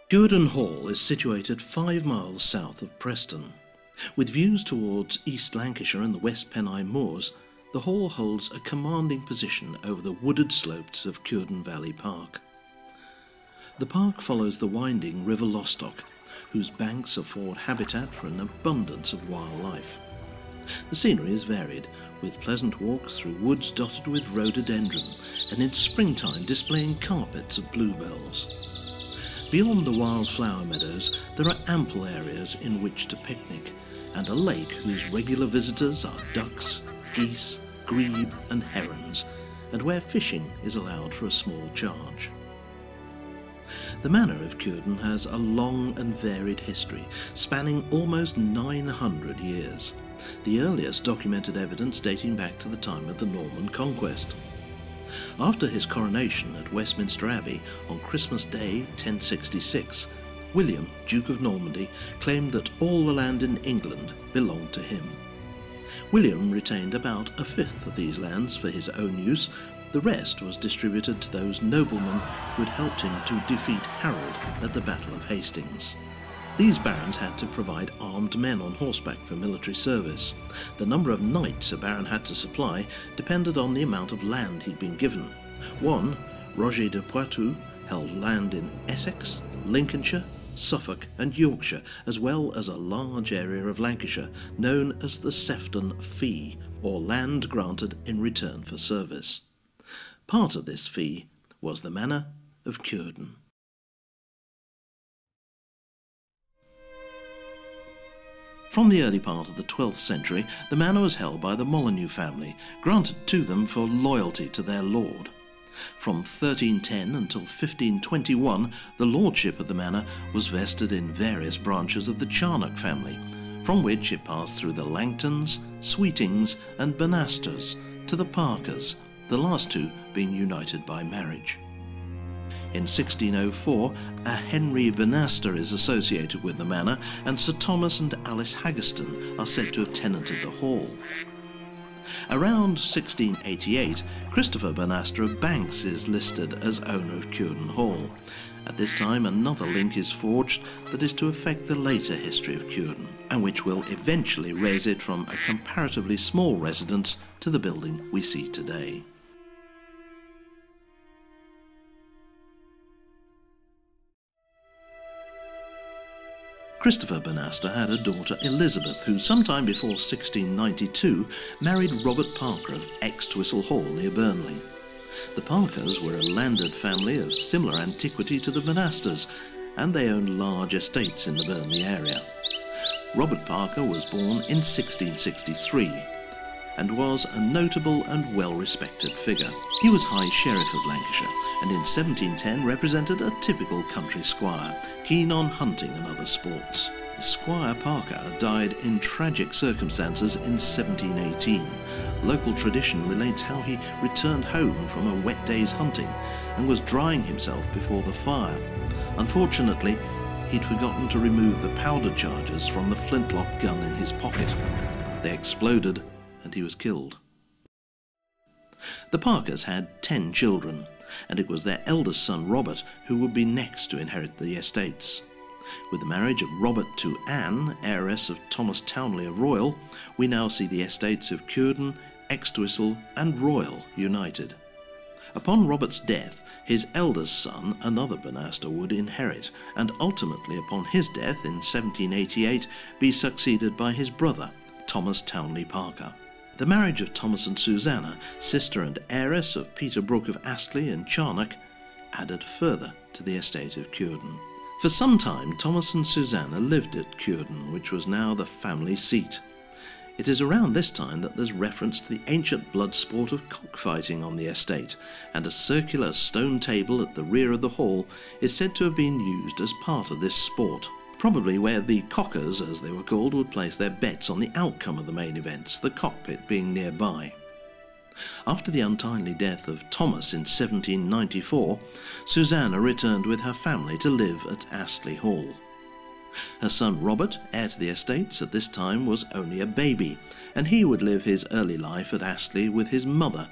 Cuerden Hall is situated 5 miles south of Preston. With views towards East Lancashire and the West Pennine Moors, the hall holds a commanding position over the wooded slopes of Cuerden Valley Park. The park follows the winding River Lostock, whose banks afford habitat for an abundance of wildlife. The scenery is varied, with pleasant walks through woods dotted with rhododendron, and in springtime displaying carpets of bluebells. Beyond the wildflower meadows, there are ample areas in which to picnic, and a lake whose regular visitors are ducks, geese, grebe and herons, and where fishing is allowed for a small charge. The manor of Cuerden has a long and varied history, spanning almost 900 years, the earliest documented evidence dating back to the time of the Norman conquest. After his coronation at Westminster Abbey on Christmas Day 1066, William, Duke of Normandy, claimed that all the land in England belonged to him. William retained about a fifth of these lands for his own use. The rest was distributed to those noblemen who had helped him to defeat Harold at the Battle of Hastings. These barons had to provide armed men on horseback for military service. The number of knights a baron had to supply depended on the amount of land he'd been given. One, Roger de Poitou, held land in Essex, Lincolnshire, Suffolk and Yorkshire, as well as a large area of Lancashire known as the Sefton Fee, or land granted in return for service. Part of this fee was the manor of Cuerden. From the early part of the 12th century, the manor was held by the Molyneux family, granted to them for loyalty to their lord. From 1310 until 1521, the lordship of the manor was vested in various branches of the Charnock family, from which it passed through the Langtons, Sweetings and Banasters to the Parkers, the last two being united by marriage. In 1604, a Henry Banaster is associated with the manor, and Sir Thomas and Alice Haggerston are said to have tenanted the hall. Around 1688, Christopher Banaster of Banks is listed as owner of Cuerden Hall. At this time, another link is forged that is to affect the later history of Cuerden, and which will eventually raise it from a comparatively small residence to the building we see today. Christopher Banaster had a daughter Elizabeth, who sometime before 1692 married Robert Parker of Extwistle Hall near Burnley. The Parkers were a landed family of similar antiquity to the Banasters, and they owned large estates in the Burnley area. Robert Parker was born in 1663 and was a notable and well-respected figure. He was High Sheriff of Lancashire and in 1710 represented a typical country squire, keen on hunting and other sports. Squire Parker died in tragic circumstances in 1718. Local tradition relates how he returned home from a wet day's hunting and was drying himself before the fire. Unfortunately, he'd forgotten to remove the powder charges from the flintlock gun in his pocket. They exploded and he was killed. The Parkers had 10 children, and it was their eldest son Robert who would be next to inherit the estates. With the marriage of Robert to Anne, heiress of Thomas Townley of Royal, we now see the estates of Cuerden, Extwistle and Royal united. Upon Robert's death, his eldest son, another Banaster, would inherit, and ultimately upon his death in 1788 be succeeded by his brother, Thomas Townley Parker. The marriage of Thomas and Susanna, sister and heiress of Peter Brooke of Astley and Charnock, added further to the estate of Cuerden. For some time, Thomas and Susanna lived at Cuerden, which was now the family seat. It is around this time that there's reference to the ancient blood sport of cockfighting on the estate, and a circular stone table at the rear of the hall is said to have been used as part of this sport, probably where the cockers, as they were called, would place their bets on the outcome of the main events, the cockpit being nearby. After the untimely death of Thomas in 1794, Susanna returned with her family to live at Astley Hall. Her son Robert, heir to the estates, at this time was only a baby, and he would live his early life at Astley with his mother,